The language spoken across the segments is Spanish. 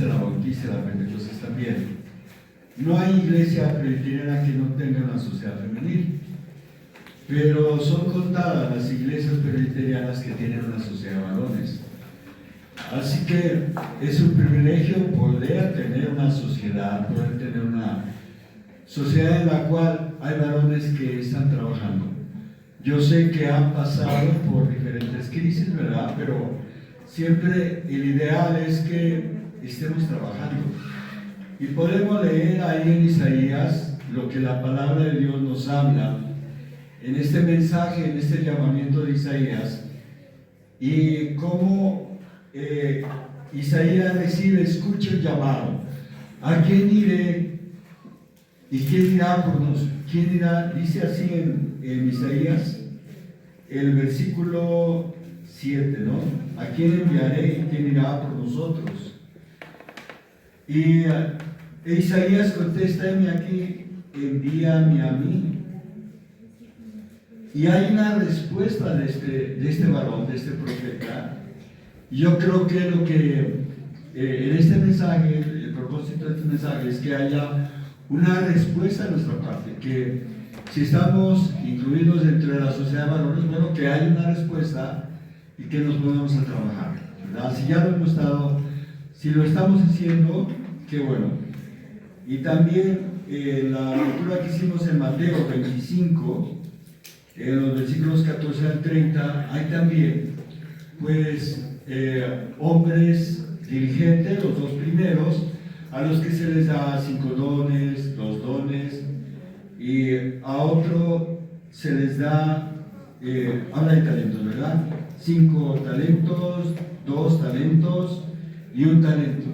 Adventista, la Bautista, la Pentecostés también. No hay iglesia presbiteriana que no tenga una sociedad femenil, pero son contadas las iglesias presbiterianas que tienen una sociedad de varones. Así que es un privilegio poder tener una sociedad, poder tener una sociedad en la cual hay varones que están trabajando. Yo sé que han pasado por diferentes crisis, ¿verdad? Pero siempre el ideal es que estemos trabajando. Y podemos leer ahí en Isaías lo que la palabra de Dios nos habla en este mensaje, en este llamamiento de Isaías, y cómo Isaías escucha el llamado. ¿A quién iré? ¿Y quién irá por nosotros? ¿Quién irá? Dice así en Isaías, el versículo 7, ¿no? ¿A quién enviaré y quién irá por nosotros? Y Isaías contesta: heme aquí, envíame a mí. Y hay una respuesta de este varón, de este profeta. Yo creo que lo que en este mensaje, el propósito de este mensaje es que haya una respuesta de nuestra parte, que si estamos incluidos dentro de la sociedad de varones, bueno, que haya una respuesta y que nos pongamos a trabajar, ¿verdad? Si ya lo hemos estado, si lo estamos haciendo, qué bueno. Y también la lectura que hicimos en Mateo 25, en los versículos 14 al 30, hay también, pues, hombres dirigentes, los dos primeros, a los que se les da 5 dones, 2 dones, y a otro se les da, habla de talentos, ¿verdad? 5 talentos, 2 talentos y 1 talento.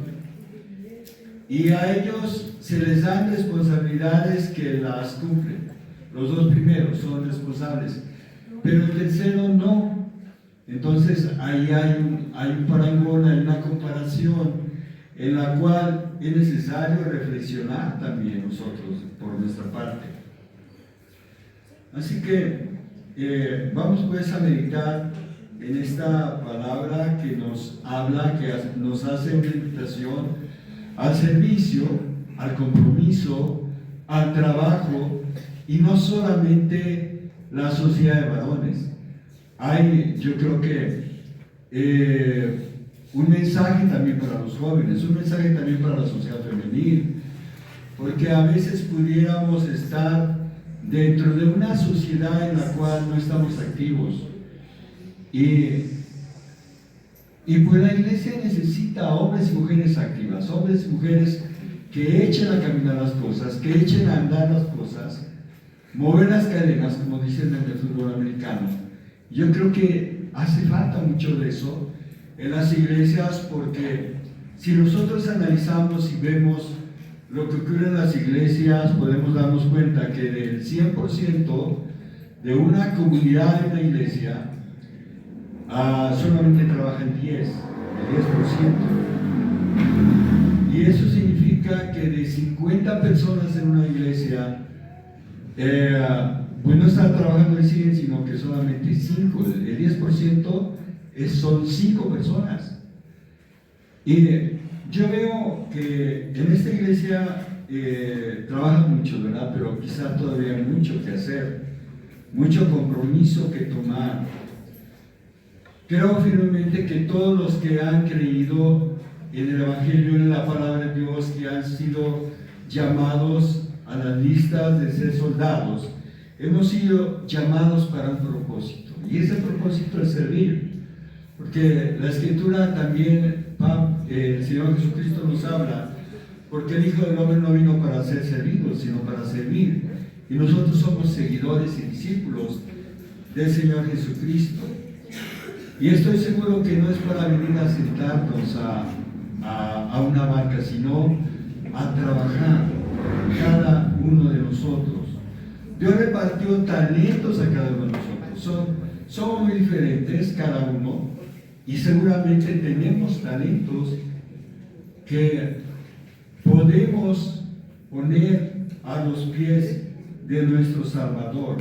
Y a ellos se les dan responsabilidades que las cumplen. Los 2 primeros son responsables, pero el tercero no. Entonces ahí hay un parangón, hay una comparación en la cual es necesario reflexionar también nosotros por nuestra parte. Así que vamos pues a meditar en esta palabra que nos habla, que nos hace una invitación al servicio, al compromiso, al trabajo, y no solamente la sociedad de varones. Hay, yo creo que un mensaje también para los jóvenes, un mensaje también para la sociedad femenil, porque a veces pudiéramos estar dentro de una sociedad en la cual no estamos activos, y pues la iglesia necesita hombres y mujeres activas, hombres y mujeres que echen a caminar las cosas, que echen a andar las cosas, mover las cadenas, como dicen en el fútbol americano. Yo creo que hace falta mucho de eso en las iglesias, porque si nosotros analizamos y vemos lo que ocurre en las iglesias, podemos darnos cuenta que del 100% de una comunidad de una iglesia, solamente trabajan 10%. Y eso significa que de 50 personas en una iglesia, pues no están trabajando el 100, sino que solamente 5, el 10% son 5 personas. Y yo veo que en esta iglesia trabajan mucho, ¿verdad? Pero quizá todavía hay mucho que hacer, mucho compromiso que tomar. Creo firmemente que todos los que han creído en el Evangelio, en la palabra de Dios, que han sido llamados a las listas de ser soldados, hemos sido llamados para un propósito, y ese propósito es servir, porque la Escritura también, el Señor Jesucristo nos habla, porque el Hijo del Hombre no vino para ser servido, sino para servir, y nosotros somos seguidores y discípulos del Señor Jesucristo. Y estoy seguro que no es para venir a sentarnos a una barca, sino a trabajar cada uno de nosotros. Dios repartió talentos a cada uno de nosotros. Somos muy diferentes cada uno, y seguramente tenemos talentos que podemos poner a los pies de nuestro Salvador.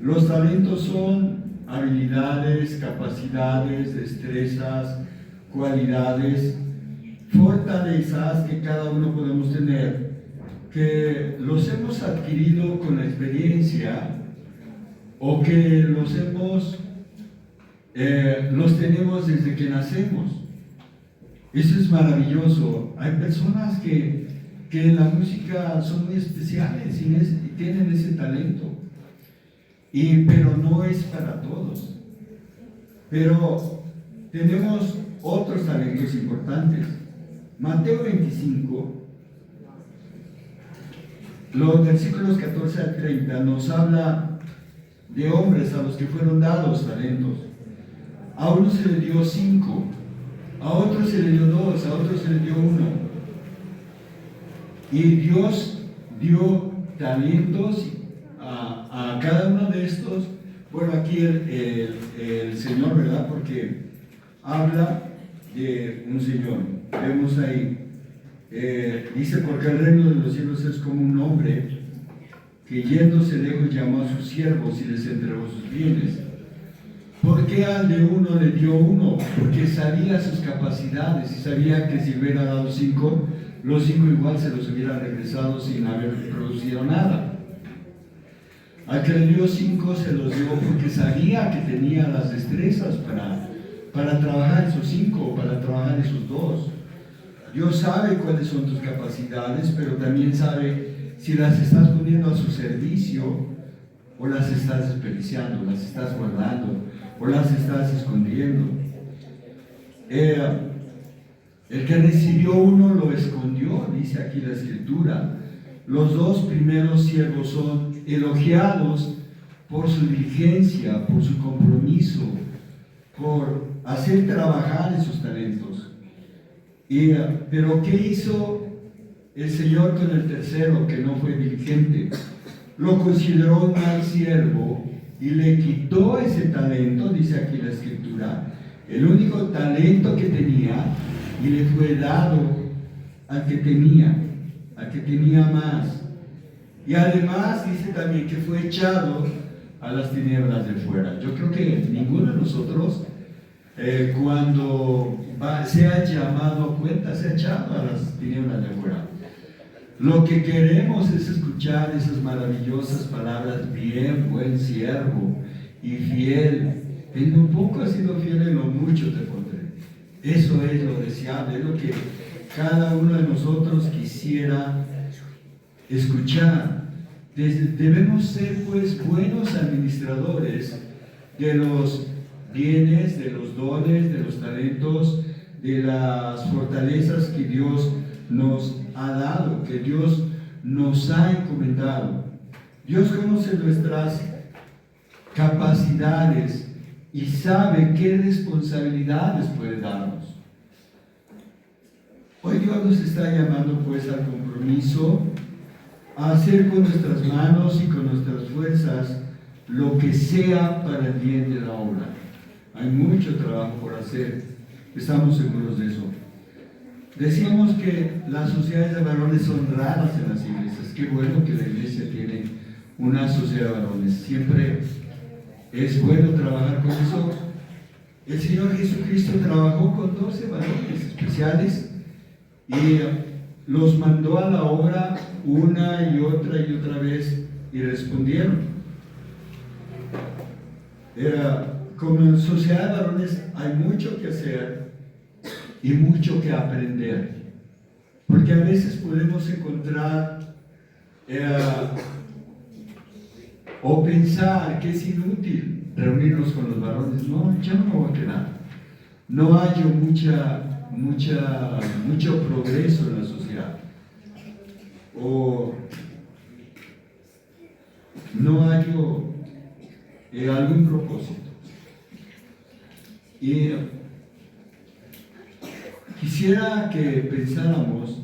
Los talentos son habilidades, capacidades, destrezas, cualidades fortalezas que cada uno podemos tener, que los hemos adquirido con la experiencia o que los tenemos desde que nacemos. Eso es maravilloso. Hay personas que en la música son muy especiales y tienen ese talento, pero no es para todos. Pero tenemos otros talentos importantes. Mateo 25, los versículos 14 al 30 nos habla de hombres a los que fueron dados talentos. A uno se le dio 5, a otro se le dio 2, a otro se le dio 1. Y Dios dio talentos a cada uno de estos. Bueno, aquí el Señor, ¿verdad? Porque habla de un Señor. Vemos ahí, dice, porque el reino de los cielos es como un hombre que yéndose lejos llamó a sus siervos y les entregó sus bienes. ¿Por qué al de uno le dio 1? Porque sabía sus capacidades y sabía que si hubiera dado 5, los 5 igual se los hubiera regresado sin haber producido nada. Al que le dio 5 se los dio porque sabía que tenía las destrezas para trabajar esos 5 o para trabajar esos 2. Dios sabe cuáles son tus capacidades, pero también sabe si las estás poniendo a su servicio o las estás desperdiciando, las estás guardando o las estás escondiendo. El que recibió 1 lo escondió, dice aquí la Escritura. Los 2 primeros siervos son elogiados por su diligencia, por su compromiso, por hacer trabajar esos talentos. Pero ¿qué hizo el Señor con el tercero, que no fue diligente? Lo consideró un mal siervo y le quitó ese talento, dice aquí la Escritura, el único talento que tenía, y le fue dado al que tenía más. Y además dice también que fue echado a las tinieblas de fuera. Yo creo que ninguno de nosotros, cuando se ha llamado a cuenta, se ha echado a las tinieblas de fuera. Lo que queremos es escuchar esas maravillosas palabras: bien, buen siervo y fiel. En lo poco has sido fiel, en lo mucho te pondré. Eso es lo deseable, es lo que cada uno de nosotros quisiera escuchar. Debemos ser pues buenos administradores de los bienes, de los dones, de los talentos, de las fortalezas que Dios nos ha dado, que Dios nos ha encomendado. Dios conoce nuestras capacidades y sabe qué responsabilidades puede darnos. Hoy Dios nos está llamando pues al compromiso, a hacer con nuestras manos y con nuestras fuerzas lo que sea para el bien de la obra. Hay mucho trabajo por hacer, estamos seguros de eso. Decíamos que las sociedades de varones son raras en las iglesias. Qué bueno que la iglesia tiene una sociedad de varones. Siempre es bueno trabajar con eso. El Señor Jesucristo trabajó con 12 varones especiales y los mandó a la obra una y otra vez y respondieron. Como sociedad de varones hay mucho que hacer y mucho que aprender, porque a veces podemos encontrar o pensar que es inútil reunirnos con los varones. No, ya no me voy a quedar. No hay mucho progreso en la sociedad, o no hay algún propósito. Y quisiera que pensáramos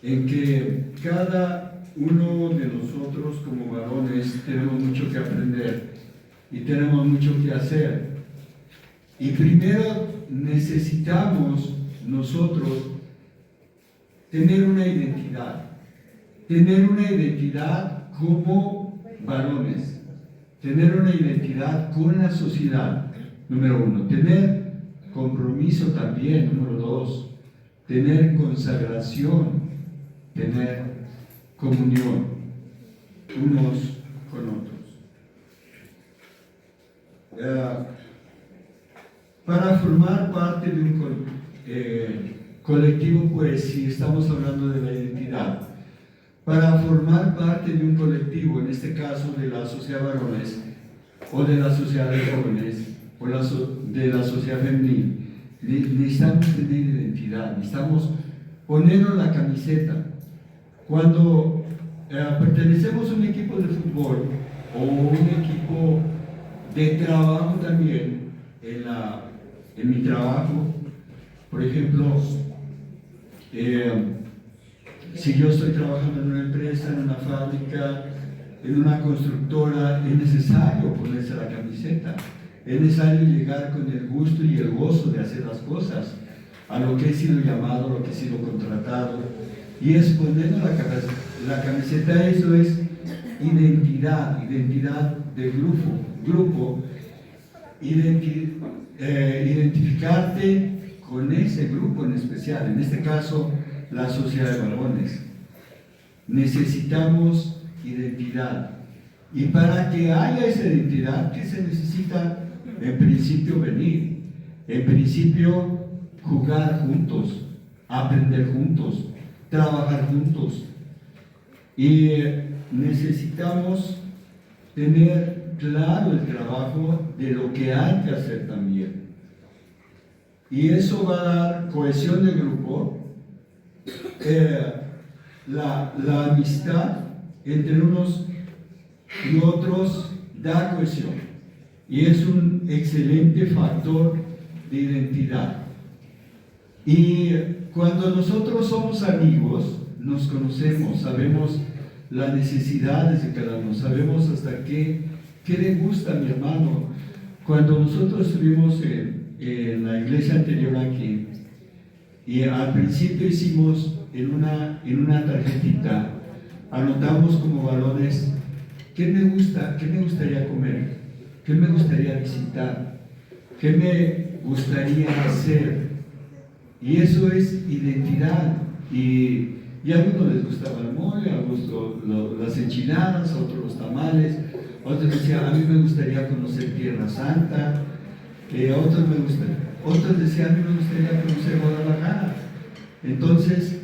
en que cada uno de nosotros como varones tenemos mucho que aprender y tenemos mucho que hacer. Y primero necesitamos nosotros tener una identidad como varones, tener una identidad con la sociedad, número 1, tener compromiso también, número 2, tener consagración, tener comunión unos con otros. Para formar parte de un colectivo, pues si estamos hablando de la identidad, para formar parte de un colectivo, en este caso de la sociedad varones, o de la sociedad de jóvenes, o de la sociedad femenil, necesitamos tener identidad, necesitamos ponernos la camiseta. Cuando pertenecemos a un equipo de fútbol o un equipo de trabajo también, en mi trabajo, por ejemplo, si yo estoy trabajando en una empresa, en una fábrica, en una constructora, es necesario ponerse la camiseta, es necesario llegar con el gusto y el gozo de hacer las cosas, a lo que he sido llamado, a lo que he sido contratado, y es ponernos la camiseta. Eso es identidad de grupo, identificarte con ese grupo en especial, en este caso la sociedad de varones. Necesitamos identidad, y para que haya esa identidad, ¿qué se necesita? En principio venir, en principio jugar juntos, aprender juntos, trabajar juntos, y necesitamos tener claro el trabajo de lo que hay que hacer también, y eso va a dar cohesión de grupo. La amistad entre unos y otros da cohesión, y es un excelente factor de identidad. Y cuando nosotros somos amigos, nos conocemos, sabemos las necesidades de cada uno, sabemos hasta qué le gusta a mi hermano. Cuando nosotros estuvimos en la iglesia anterior aquí, y al principio hicimos en una tarjetita, anotamos como varones qué me gustaría comer, qué me gustaría visitar, qué me gustaría hacer, y eso es identidad. Y a algunos les gustaba el mole, a algunos las enchiladas, a otros los tamales, a otros decían, a mí me gustaría conocer Tierra Santa, otros decían, a mí me gustaría conocer Guadalajara. Entonces,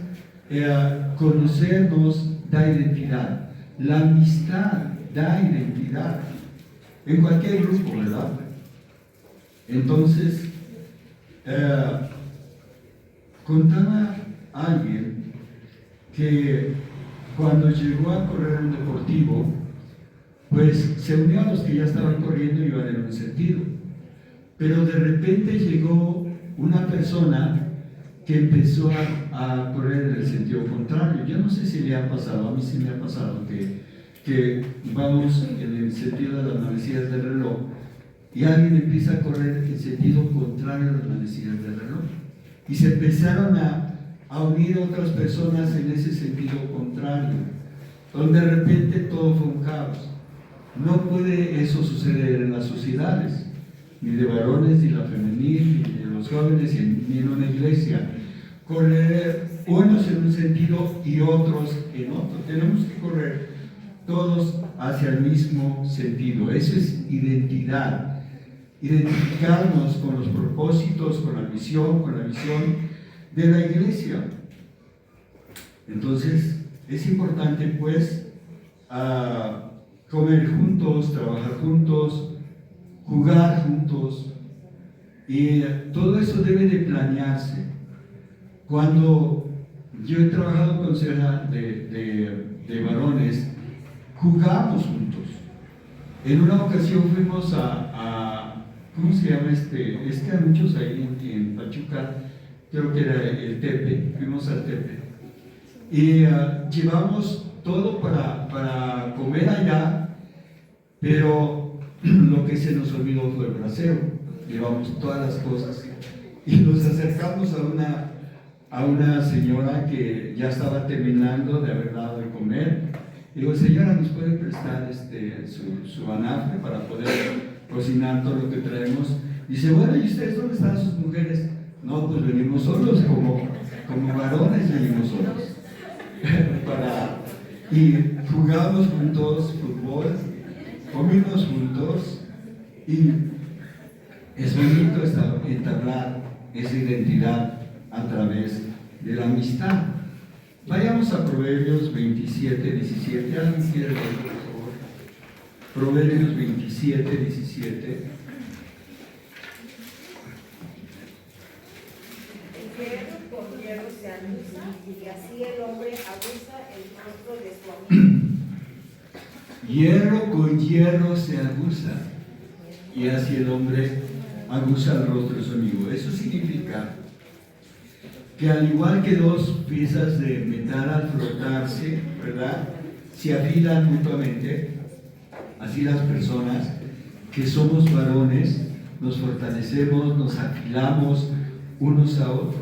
conocernos da identidad, la amistad da identidad, en cualquier grupo, ¿verdad? Entonces, contaba alguien que cuando llegó a correr un deportivo, pues se unió a los que ya estaban corriendo y iban en un sentido, pero de repente llegó una persona que empezó a correr en el sentido contrario. Yo no sé si le ha pasado, a mí sí me ha pasado que vamos en el sentido de las manecillas del reloj y alguien empieza a correr en sentido contrario a las manecillas del reloj, y se empezaron a unir otras personas en ese sentido contrario, donde de repente todo fue un caos. No puede eso suceder en las sociedades, ni de varones, ni la femenil, ni de los jóvenes, ni en una iglesia. Correr unos en un sentido y otros en otro. Tenemos que correr todos hacia el mismo sentido. Eso es identidad. Identificarnos con los propósitos, con la visión de la iglesia. Entonces, es importante, pues, comer juntos, trabajar juntos, jugar juntos, y todo eso debe de planearse. Cuando yo he trabajado con sociedad de varones, jugamos juntos. En una ocasión fuimos ¿cómo se llama es que hay muchos ahí en Pachuca, creo que era el Tepe, fuimos al Tepe, y llevamos todo para comer allá, pero lo que se nos olvidó fue el brasero. Llevamos todas las cosas y nos acercamos a una señora que ya estaba terminando de haber dado de comer. Digo, señora, ¿nos puede prestar su anafre para poder cocinar todo lo que traemos? Dice, bueno, ¿y ustedes dónde están sus mujeres? No, pues venimos solos, como como varones vivimos solos. Y jugamos juntos fútbol, comimos juntos, y es bonito entablar esa identidad a través de la amistad. Vayamos a Proverbios 27, 17. ¿Alguien quiere leer, por favor? Proverbios 27, 17. El hierro con hierro se anusa, y así el hombre abusa el rostro de su amigo. Hierro con hierro se aguza, y así el hombre aguza el rostro de su amigo. Eso significa que al igual que dos piezas de metal al frotarse, ¿verdad?, se afilan mutuamente, así las personas que somos varones nos fortalecemos, nos afilamos unos a otros.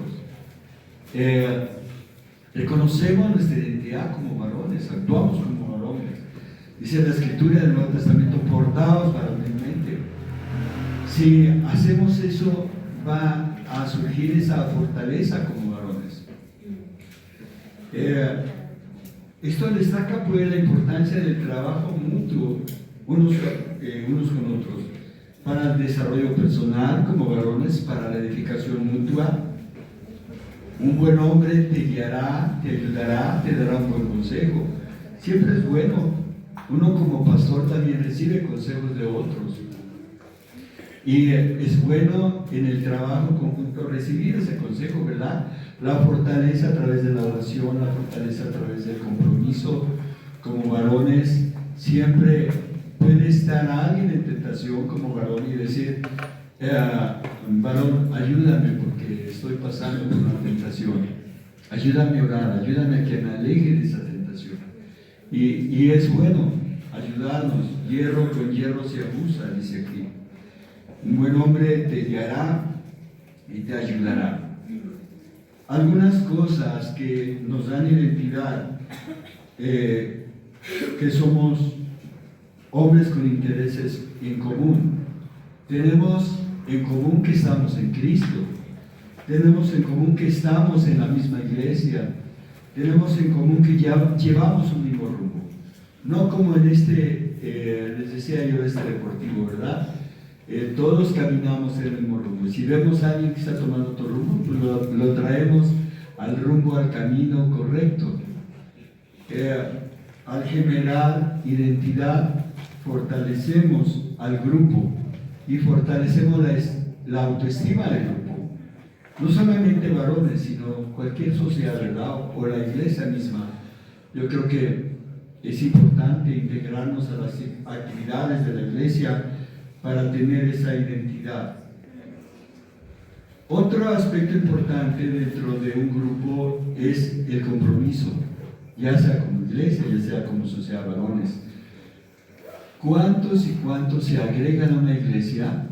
Reconocemos nuestra identidad como varones, actuamos como varones. Dice la Escritura del Nuevo Testamento: portaos varonilmente. Si hacemos eso, va a surgir esa fortaleza como varones. Esto destaca pues la importancia del trabajo mutuo unos con otros, para el desarrollo personal como varones, para la edificación mutua. Un buen hombre te guiará, te ayudará, te dará un buen consejo. Siempre es bueno. Uno como pastor también recibe consejos de otros. Y es bueno en el trabajo conjunto recibir ese consejo, ¿verdad? La fortaleza a través de la oración, la fortaleza a través del compromiso. Como varones, siempre puede estar alguien en tentación como varón y decir: varón, ayúdame porque estoy pasando por una tentación. Ayúdame a orar, ayúdame a que me aleje de esa tentación. Y es bueno ayudarnos. Hierro con hierro se abusa, dice aquí. Un buen hombre te guiará y te ayudará. Algunas cosas que nos dan identidad, que somos hombres con intereses en común. Tenemos en común que estamos en Cristo. Tenemos en común que estamos en la misma iglesia. Tenemos en común que ya llevamos un mismo rumbo. No como en les decía yo, deportivo, ¿verdad? Todos caminamos en el mismo rumbo. Si vemos a alguien que está tomando otro rumbo, pues lo traemos al rumbo, al camino correcto. Al generar identidad, fortalecemos al grupo y fortalecemos la autoestima del grupo. No solamente varones, sino cualquier sociedad, ¿verdad? O la iglesia misma. Yo creo que es importante integrarnos a las actividades de la iglesia para tener esa identidad. Otro aspecto importante dentro de un grupo es el compromiso, ya sea como iglesia, ya sea como sociedad varones. ¿Cuántos y cuántos se agregan a una iglesia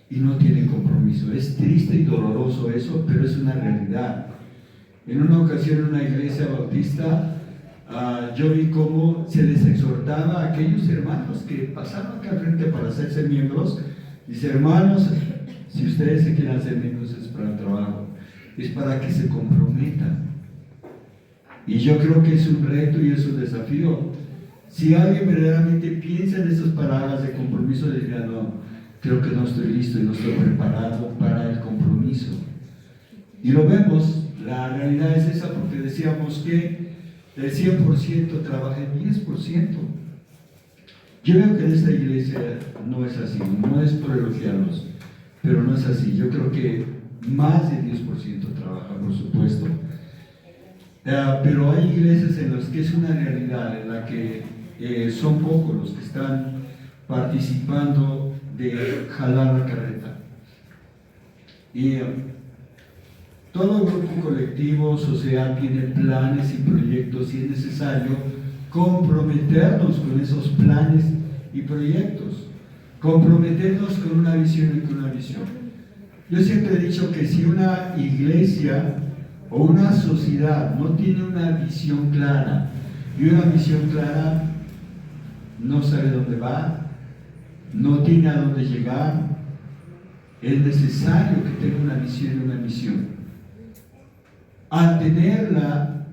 y no tienen compromiso? Es triste y doloroso eso, pero es una realidad. En una ocasión en una iglesia bautista, yo vi cómo se les exhortaba a aquellos hermanos que pasaron acá al frente para hacerse miembros. Dice: hermanos, si ustedes se quieren hacer miembros es para el trabajo, es para que se comprometan. Y yo creo que es un reto y es un desafío. Si alguien verdaderamente piensa en esas palabras de compromiso, diría: no, creo que no estoy listo y no estoy preparado para el compromiso. Y lo vemos, la realidad es esa, porque decíamos que del 100% trabaja el 10%. Yo veo que en esta iglesia no es así, no es por elogiarlos, pero no es así. Yo creo que más del 10% trabaja, por supuesto. Pero hay iglesias en las que es una realidad, en la que son pocos los que están participando de jalar la carreta. Y todo grupo colectivo, social, tiene planes y proyectos, y es necesario comprometernos con esos planes y proyectos, comprometernos con una visión y con una visión. Yo siempre he dicho que si una iglesia o una sociedad no tiene una visión clara y una visión clara, no sabe dónde va, no tiene a dónde llegar, es necesario que tenga una visión y una misión. Al tenerla,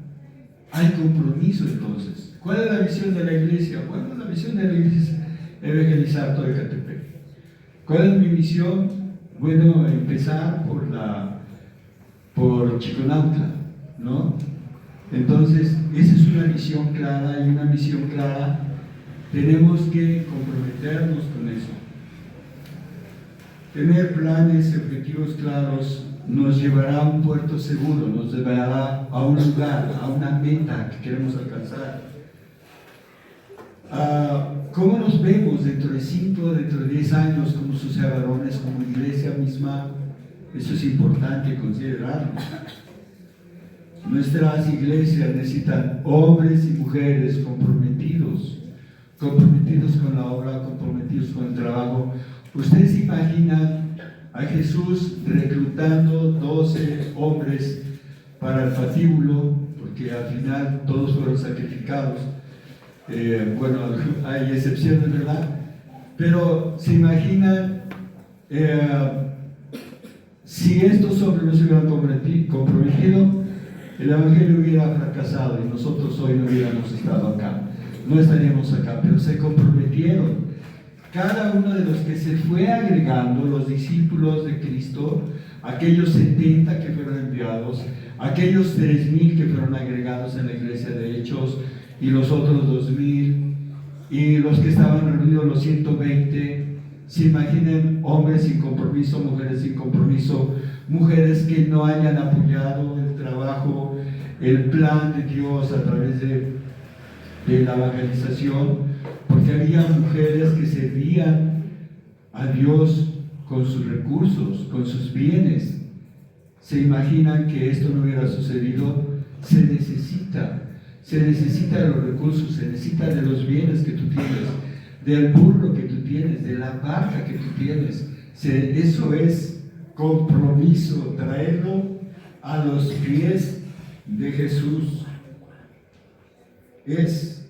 hay compromiso entonces. ¿Cuál es la visión de la iglesia? Bueno, la visión de la iglesia es evangelizar todo Ecatepec. ¿Cuál es mi misión? Bueno, empezar por Chiconautla, ¿no? Entonces, esa es una visión clara, y una misión clara tenemos que comprometernos con eso. Tener planes y objetivos claros nos llevará a un puerto seguro, nos llevará a un lugar, a una meta que queremos alcanzar. ¿Cómo nos vemos dentro de 5, dentro de 10 años como sociedad de varones, como iglesia misma? Eso es importante considerarlo. Nuestras iglesias necesitan hombres y mujeres comprometidos con la obra, comprometidos con el trabajo. ¿Ustedes se imaginan a Jesús reclutando 12 hombres para el patíbulo? Porque al final todos fueron sacrificados. Bueno, hay excepciones, ¿verdad? Pero se imaginan si estos hombres no se hubieran comprometido, el Evangelio hubiera fracasado y nosotros hoy no hubiéramos estado acá, no estaríamos acá, pero se comprometieron. Cada uno de los que se fue agregando, los discípulos de Cristo, aquellos 70 que fueron enviados, aquellos 3,000 que fueron agregados en la iglesia de Hechos, y los otros 2,000, y los que estaban reunidos, los 120, se imaginen hombres sin compromiso, mujeres sin compromiso, mujeres que no hayan apoyado el trabajo, el plan de Dios a través de la evangelización, porque había mujeres que servían a Dios con sus recursos, con sus bienes. Se imaginan que esto no hubiera sucedido. Se necesita de los recursos, se necesita de los bienes que tú tienes, del burro que tú tienes, de la barca que tú tienes. Eso es compromiso, traerlo a los pies de Jesús. Es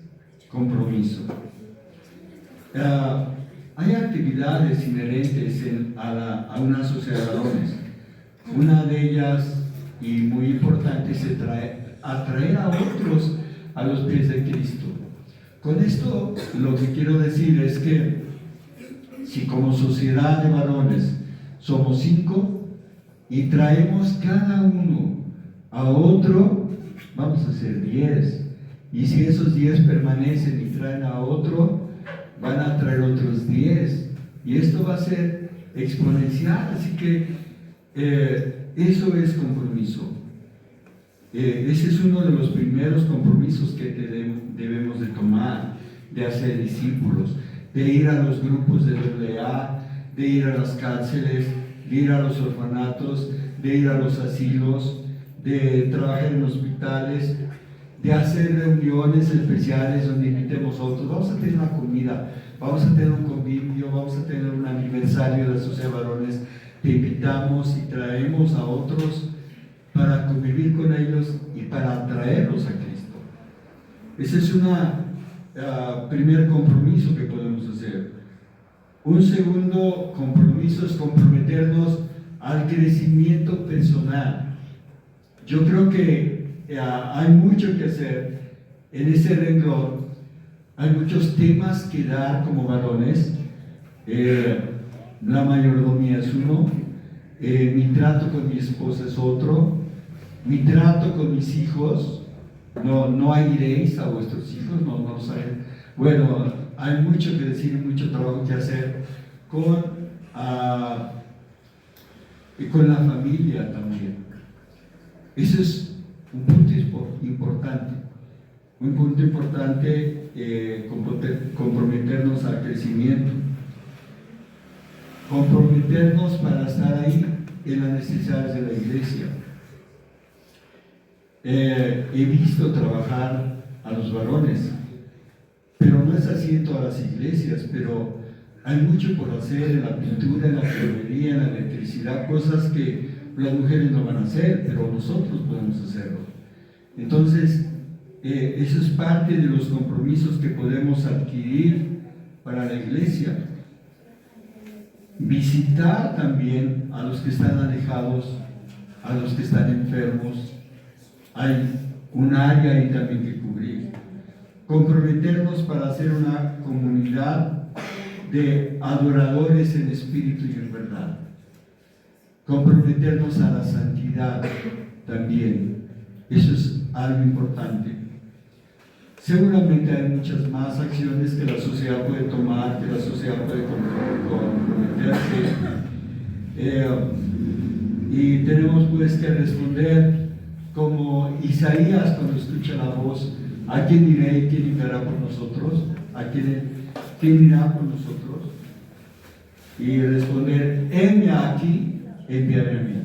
compromiso. Hay actividades inherentes a una sociedad de varones. Una de ellas, y muy importante, es atraer a otros a los pies de Cristo. Con esto lo que quiero decir es que si como sociedad de varones somos 5 y traemos cada uno a otro, vamos a ser 10. Y si esos 10 permanecen y traen a otro, van a traer otros 10. Y esto va a ser exponencial. Así que eso es compromiso. Ese es uno de los primeros compromisos que debemos de tomar, de hacer discípulos, de ir a los grupos de AA, de ir a las cárceles, de ir a los orfanatos, de ir a los asilos, de trabajar en hospitales, de hacer reuniones especiales donde invitemos a otros. Vamos a tener una comida, vamos a tener un convivio, vamos a tener un aniversario de la Sociedad de Varones. Te invitamos y traemos a otros para convivir con ellos y para atraerlos a Cristo. Ese es un primer compromiso que podemos hacer. Un segundo compromiso es comprometernos al crecimiento personal. Yo creo que hay mucho que hacer en ese renglón. Hay muchos temas que dar como varones. La mayordomía es uno, mi trato con mi esposa es otro, mi trato con mis hijos, no airéis a vuestros hijos, no los hay. Bueno, hay mucho que decir y mucho trabajo que hacer con la familia también. Eso es un punto importante. Un punto importante, comprometernos al crecimiento. Comprometernos para estar ahí en las necesidades de la iglesia. He visto trabajar a los varones, pero no es así en todas las iglesias, pero hay mucho por hacer en la pintura, en la plomería, en la electricidad, cosas que las mujeres no van a hacer, pero nosotros podemos hacerlo. Entonces, eso es parte de los compromisos que podemos adquirir para la iglesia. Visitar también a los que están alejados, a los que están enfermos, hay un área ahí también que cubrir. Comprometernos para ser una comunidad de adoradores en espíritu y en verdad. Comprometernos a la santidad también. Eso es algo importante. Seguramente hay muchas más acciones que la sociedad puede tomar, que la sociedad puede comprometerse. Y tenemos pues que responder como Isaías cuando escucha la voz: ¿a quién iré? ¿Quién irá por nosotros? ¿A quién irá por nosotros? Y responder: heme aquí, envíame a mí.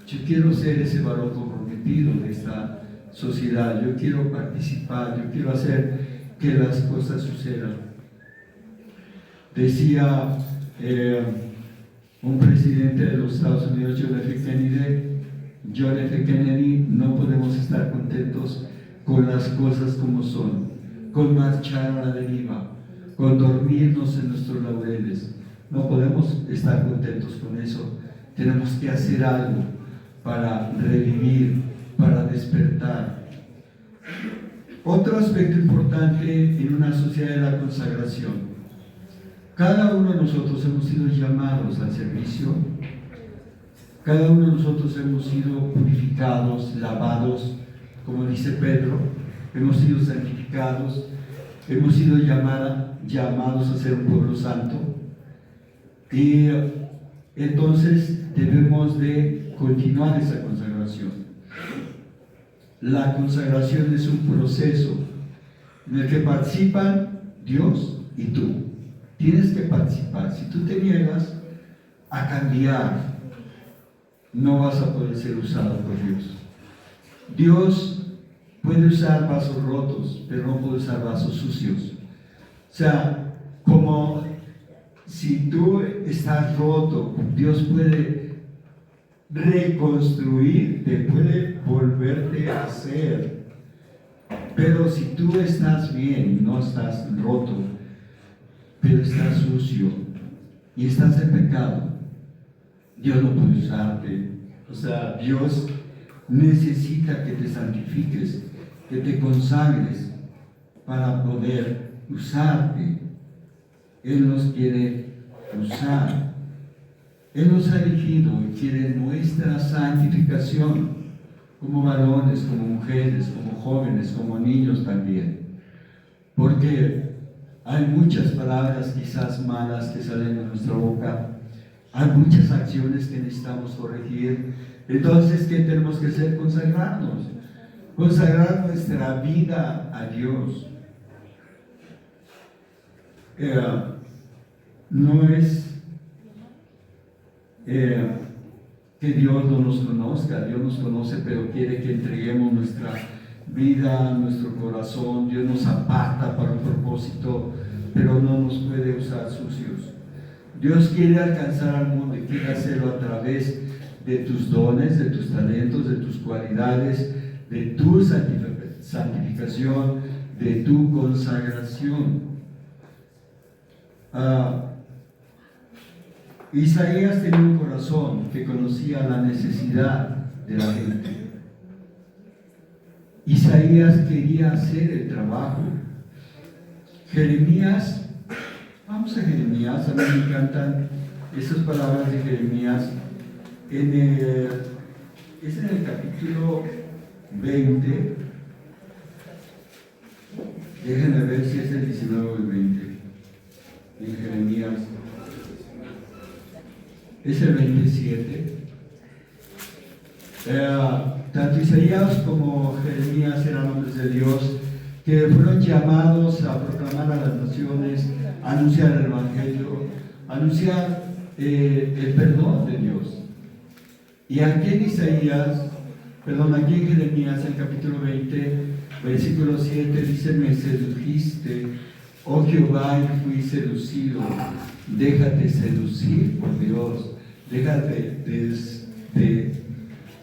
Yo quiero ser ese varón comprometido de esta sociedad. Yo quiero participar, yo quiero hacer que las cosas sucedan. Decía un presidente de los Estados Unidos, John F. Kennedy: no podemos estar contentos con las cosas como son, con marchar a la deriva, con dormirnos en nuestros laureles. No podemos estar contentos con eso. Tenemos que hacer algo para revivir, para despertar. Otro aspecto importante en una sociedad es la consagración. Cada uno de nosotros hemos sido llamados al servicio. Cada uno de nosotros hemos sido purificados, lavados, como dice Pedro. Hemos sido santificados. Hemos sido llamados a ser un pueblo santo. Y entonces debemos de continuar esa consagración. La consagración es un proceso en el que participan Dios y tú. Tienes que participar. Si tú te niegas a cambiar, no vas a poder ser usado por Dios. Dios puede usar vasos rotos, pero no puede usar vasos sucios. O sea, como si tú estás roto, Dios puede reconstruirte, puede volverte a hacer. Pero si tú estás bien, no estás roto, pero estás sucio y estás en pecado, Dios no puede usarte. O sea, Dios necesita que te santifiques, que te consagres para poder usarte. Él nos quiere usar. Él nos ha elegido y quiere nuestra santificación como varones, como mujeres, como jóvenes, como niños también. Porque hay muchas palabras quizás malas que salen de nuestra boca. Hay muchas acciones que necesitamos corregir. Entonces, ¿qué tenemos que hacer? Consagrarnos. Consagrar nuestra vida a Dios. No es que Dios no nos conozca. Dios nos conoce, pero quiere que entreguemos nuestra vida, nuestro corazón. Dios nos aparta para un propósito, pero no nos puede usar sucios. Dios quiere alcanzar al mundo y quiere hacerlo a través de tus dones, de tus talentos, de tus cualidades, de tu santificación, de tu consagración. Isaías tenía un corazón que conocía la necesidad de la gente. Isaías quería hacer el trabajo. Jeremías, vamos a Jeremías, a mí me encantan esas palabras de Jeremías. Es en el capítulo 20. Déjenme ver si es el 19 o el 20. En Jeremías. Es el 27. Tanto Isaías como Jeremías eran hombres de Dios que fueron llamados a proclamar a las naciones, a anunciar el Evangelio, a anunciar el perdón de Dios. Y aquí en aquí en Jeremías, en el capítulo 20, versículo 7, dice: me sedujiste, oh Jehová, y fui seducido. Déjate seducir por Dios, déjate de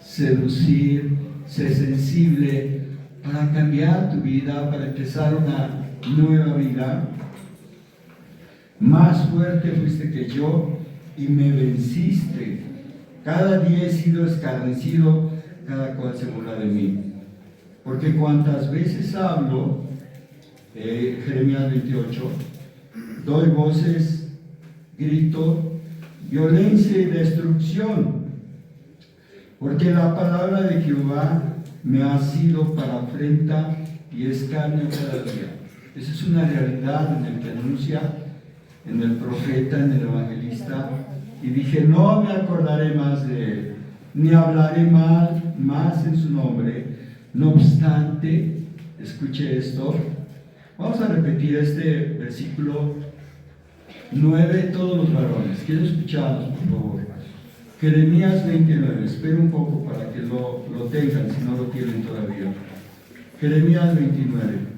seducir, sé sensible para cambiar tu vida, para empezar una nueva vida. Más fuerte fuiste que yo y me venciste. Cada día he sido escarnecido cada cual se burla de mí. Porque cuantas veces hablo, Jeremías 28, doy voces, grito, violencia y destrucción, porque la palabra de Jehová me ha sido para afrenta y escarnio cada día. Esa es una realidad en el que anuncia, en el profeta, en el evangelista, y dije, no me acordaré más de él, ni hablaré mal más en su nombre. No obstante, escuche esto, vamos a repetir este versículo 9, todos los varones. Quiero escucharlos, por favor. Jeremías 29, espero un poco para que lo tengan, si no lo tienen todavía. Jeremías 29.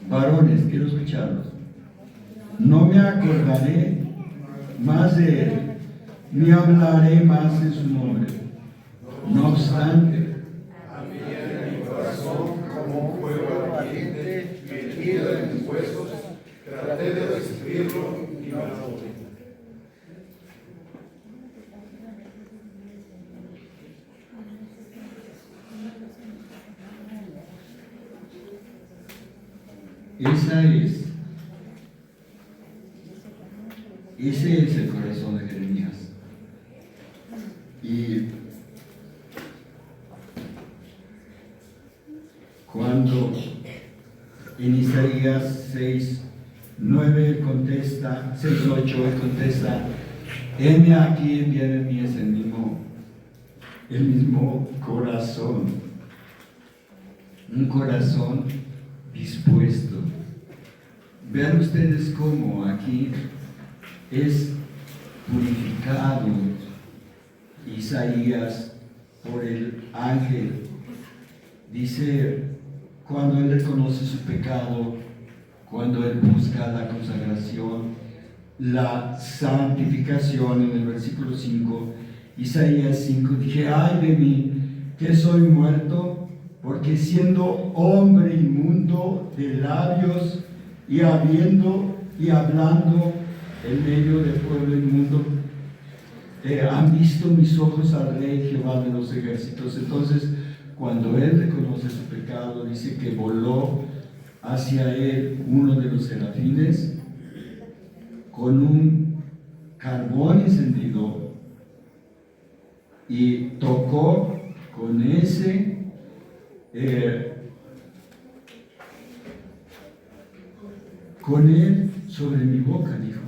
Varones, quiero escucharlos. No me acordaré más de él, ni hablaré más en su nombre. No obstante, había en mi corazón como un fuego ardiente metido en mis huesos, traté de destruirlo y no pude. Ese es el corazón de Jeremías. Y cuando en Isaías 6:9 él contesta, 6:8 él contesta, heme aquí, enviar en mí es el mismo corazón, un corazón dispuesto. Vean ustedes cómo aquí es purificado Isaías por el ángel. Dice, cuando él reconoce su pecado, cuando él busca la consagración, la santificación, en el versículo 5, Isaías 5, dije, ay de mí, que soy muerto, porque siendo hombre inmundo de labios y hablando en medio del pueblo inmundo, han visto mis ojos al Rey Jehová de los ejércitos. Entonces, cuando él reconoce su pecado, dice que voló hacia él uno de los serafines con un carbón encendido y tocó con ese con él sobre mi boca, dijo.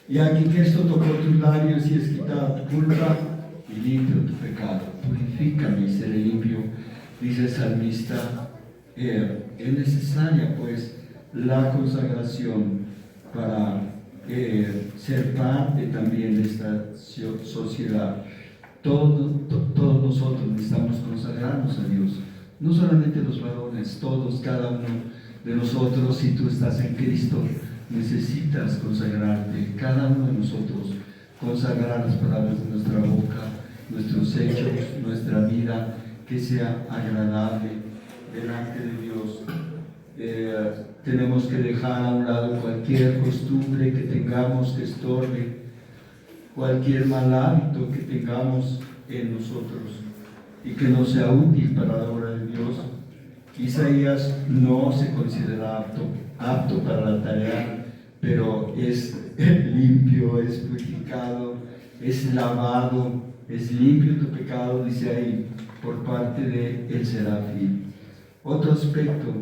Y aquí que esto tocó tus labios y es quitado tu culpa y limpio tu pecado. Purifícame y seré limpio, dice el salmista. Es necesaria pues la consagración para ser parte también de esta sociedad. Todos nosotros necesitamos consagrarnos a Dios, no solamente los varones, todos, cada uno de nosotros. Si tú estás en Cristo, necesitas consagrarte, cada uno de nosotros, consagrar las palabras de nuestra boca, nuestros hechos, nuestra vida, que sea agradable delante de Dios. Tenemos que dejar a un lado cualquier costumbre que tengamos que estorbe, cualquier mal hábito que tengamos en nosotros y que no sea útil para la obra de Dios. Isaías no se considera apto para la tarea, pero es limpio, es purificado, es lavado, es limpio tu pecado, dice ahí, por parte del serafín. Otro aspecto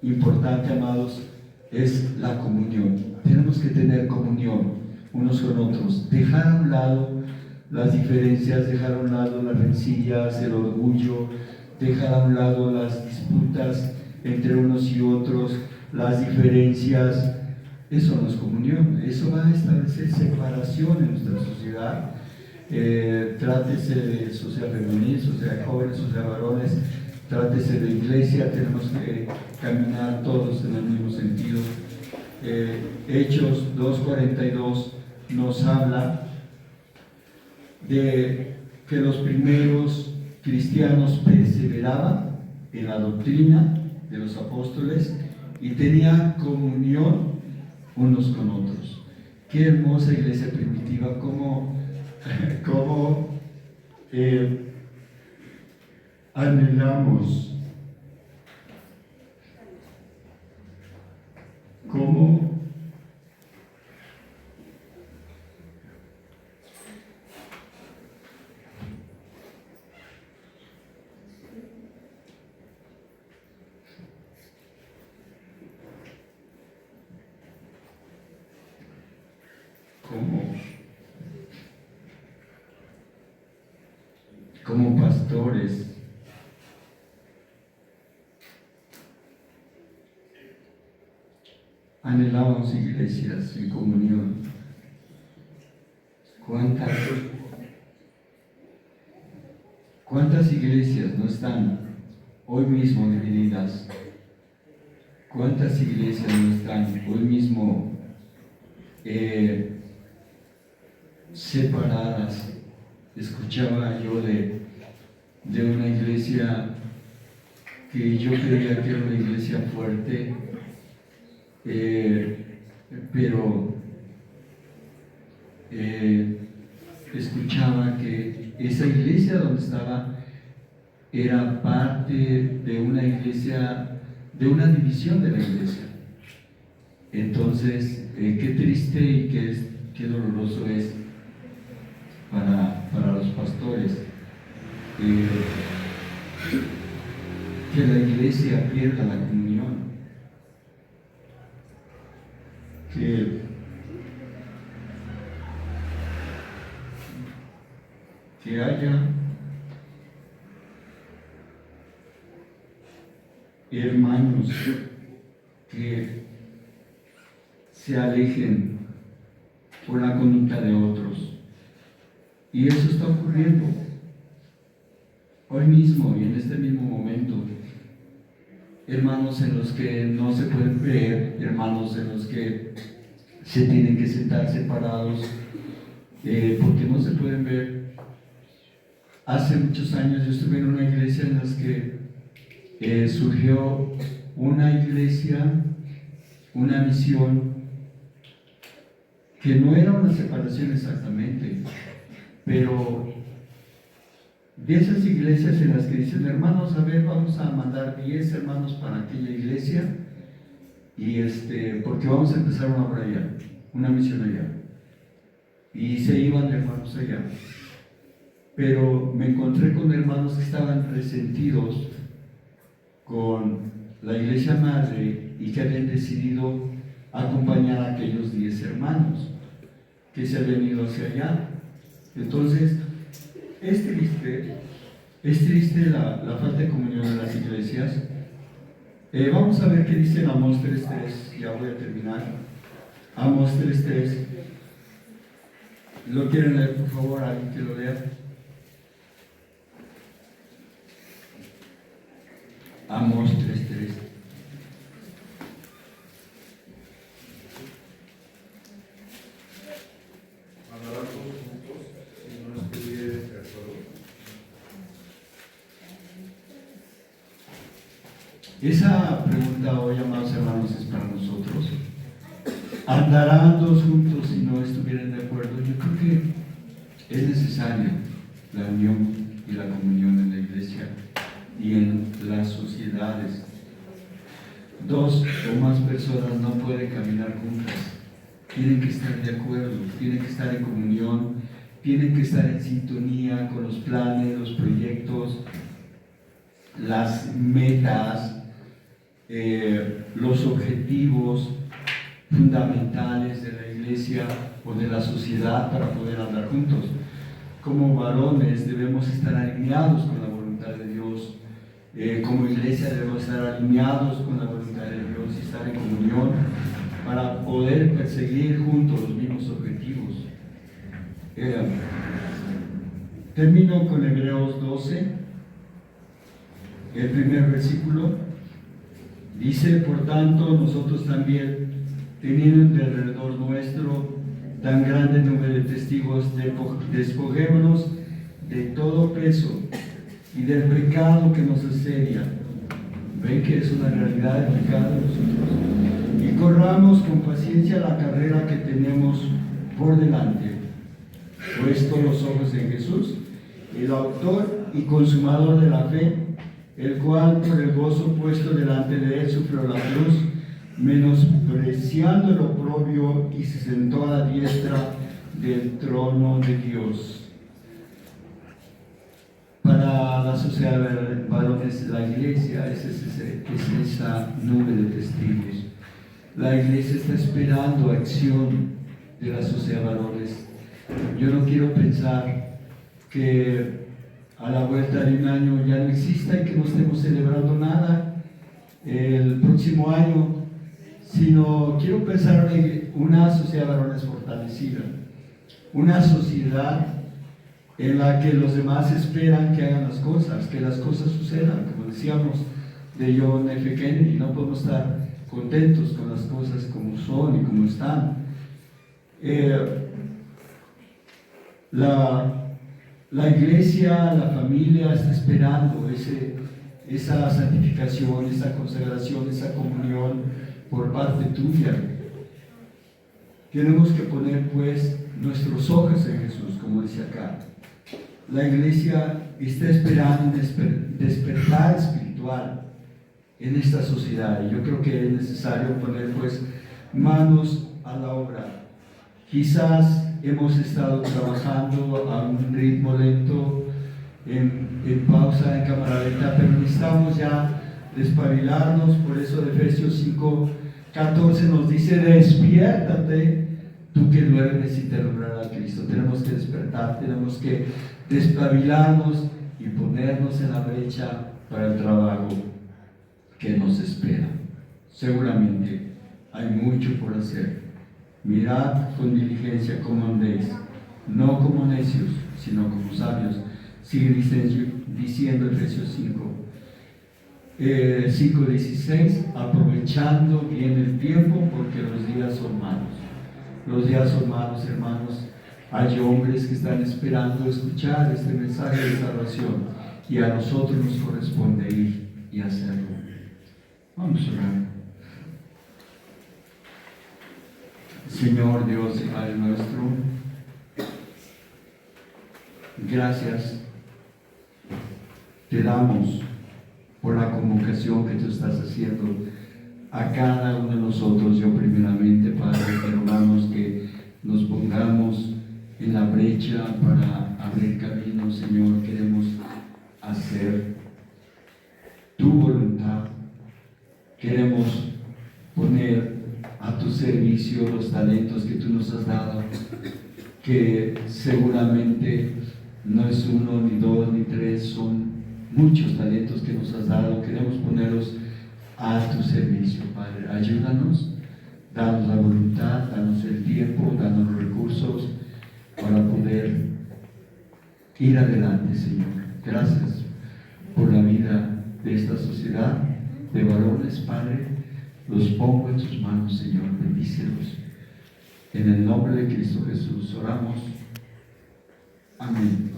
importante, amados, es la comunión. Tenemos que tener comunión unos con otros, dejar a un lado las diferencias, dejar a un lado las rencillas, el orgullo, dejar a un lado las disputas entre unos y otros, las diferencias. Eso no es comunión, eso va a establecer separación en nuestra sociedad. Trátese de sociedad femenil, sociedad de jóvenes, sociedad de varones, trátese de iglesia, tenemos que caminar todos en el mismo sentido. Hechos 2:42 nos habla de que los primeros cristianos perseveraban en la doctrina de los apóstoles y tenían comunión unos con otros. Qué hermosa iglesia primitiva, cómo anhelamos, cómo como pastores anhelamos iglesias en comunión. ¿Cuántas iglesias no están hoy mismo divididas? ¿Cuántas iglesias no están hoy mismo separadas? Escuchaba yo de una iglesia que yo creía que era una iglesia fuerte, pero escuchaba que esa iglesia donde estaba era parte de una iglesia, de una división de la iglesia. Entonces, qué triste y qué doloroso es para los pastores que la iglesia pierda la comunión, que haya hermanos que se alejen por la conducta de otros. Y eso está ocurriendo hoy mismo y en este mismo momento. Hermanos en los que no se pueden ver, hermanos en los que se tienen que sentar separados porque no se pueden ver. Hace muchos años yo estuve en una iglesia en la que surgió una iglesia, una misión, que no era una separación exactamente, pero de esas iglesias en las que dicen, hermanos, a ver, vamos a mandar 10 hermanos para aquella iglesia, y porque vamos a empezar una por allá, una misión allá, y se iban hermanos allá. Pero me encontré con hermanos que estaban resentidos con la iglesia madre y que habían decidido acompañar a aquellos 10 hermanos que se habían ido hacia allá. Entonces, es triste la falta de comunión en las iglesias. Vamos a ver qué dice en Amós 3:3, ya voy a terminar. Amós 3:3. ¿Lo quieren leer, por favor? ¿Alguien que lo lea? Amós 3:3. Andarán todos juntos y no estuvieren de acuerdo. Esa pregunta hoy, amados hermanos, es para nosotros. ¿Andarán todos juntos si no estuvieran de acuerdo? Yo creo que es necesaria la unión y la comunión en la iglesia y en las sociedades. 2 o más personas no pueden caminar juntas. Tienen que estar de acuerdo, tienen que estar en comunión, tienen que estar en sintonía con los planes, los proyectos, las metas, los objetivos fundamentales de la iglesia o de la sociedad para poder andar juntos. Como varones debemos estar alineados con la voluntad de Dios. Como iglesia debemos estar alineados con la voluntad de Dios y estar en comunión para poder perseguir juntos los mismos objetivos. Termino con Hebreos 12, el primer versículo. Dice, por tanto, nosotros también, teniendo alrededor nuestro tan grande número de testigos, despojémonos de todo peso y del pecado que nos asedia, ven que es una realidad de pecado en nosotros. Y corramos con paciencia la carrera que tenemos por delante, puesto los ojos en Jesús, el autor y consumador de la fe, el cual por el gozo puesto delante de él sufrió la cruz, menospreciando el oprobio, y se sentó a la diestra del trono de Dios. Para la sociedad de varones, la iglesia es esa nube de testigos. La iglesia está esperando acción de la sociedad de varones. Yo no quiero pensar que a la vuelta de un año ya no exista y que no estemos celebrando nada el próximo año, sino quiero pensar en una sociedad de varones fortalecida, una sociedad en la que los demás esperan que hagan las cosas, que las cosas sucedan, como decíamos de John F. Kennedy. No podemos estar contentos con las cosas como son y como están. La iglesia, la familia está esperando esa santificación, esa consagración, esa comunión por parte tuya. Tenemos que poner pues nuestros ojos en Jesús, como dice acá. La iglesia está esperando un despertar espiritual en esta sociedad, y yo creo que es necesario poner pues manos a la obra. Quizás hemos estado trabajando a un ritmo lento, en pausa, en cámara lenta, pero necesitamos ya despabilarnos. Por eso de Efesios 5:14 nos dice: despiértate, tú que duermes, y te alumbrará a Cristo. Tenemos que despertar, tenemos que despabilarnos y ponernos en la brecha para el trabajo que nos espera. Seguramente hay mucho por hacer. Mirad con diligencia cómo andéis, no como necios, sino como sabios. Sigue diciendo Efesios 5:16, aprovechando bien el tiempo, porque los días son malos. Los días son malos, hermanos. Hay hombres que están esperando escuchar este mensaje de salvación, y a nosotros nos corresponde ir y hacerlo. Vamos a orar. Señor Dios y Padre nuestro, gracias te damos por la convocación que tú estás haciendo a cada uno de nosotros. Yo primeramente, Padre, te rogamos que nos pongamos en la brecha para abrir camino. Señor, queremos hacer tu voluntad, queremos poner a tu servicio los talentos que tú nos has dado, que seguramente no es uno, ni dos, ni tres, son muchos talentos que nos has dado. Queremos ponerlos a tu servicio, Padre. Ayúdanos, danos la voluntad, danos el tiempo, danos los recursos para poder ir adelante, Señor. Gracias por la vida de esta sociedad de varones, Padre. Los pongo en tus manos, Señor. Bendícelos. En el nombre de Cristo Jesús oramos. Amén.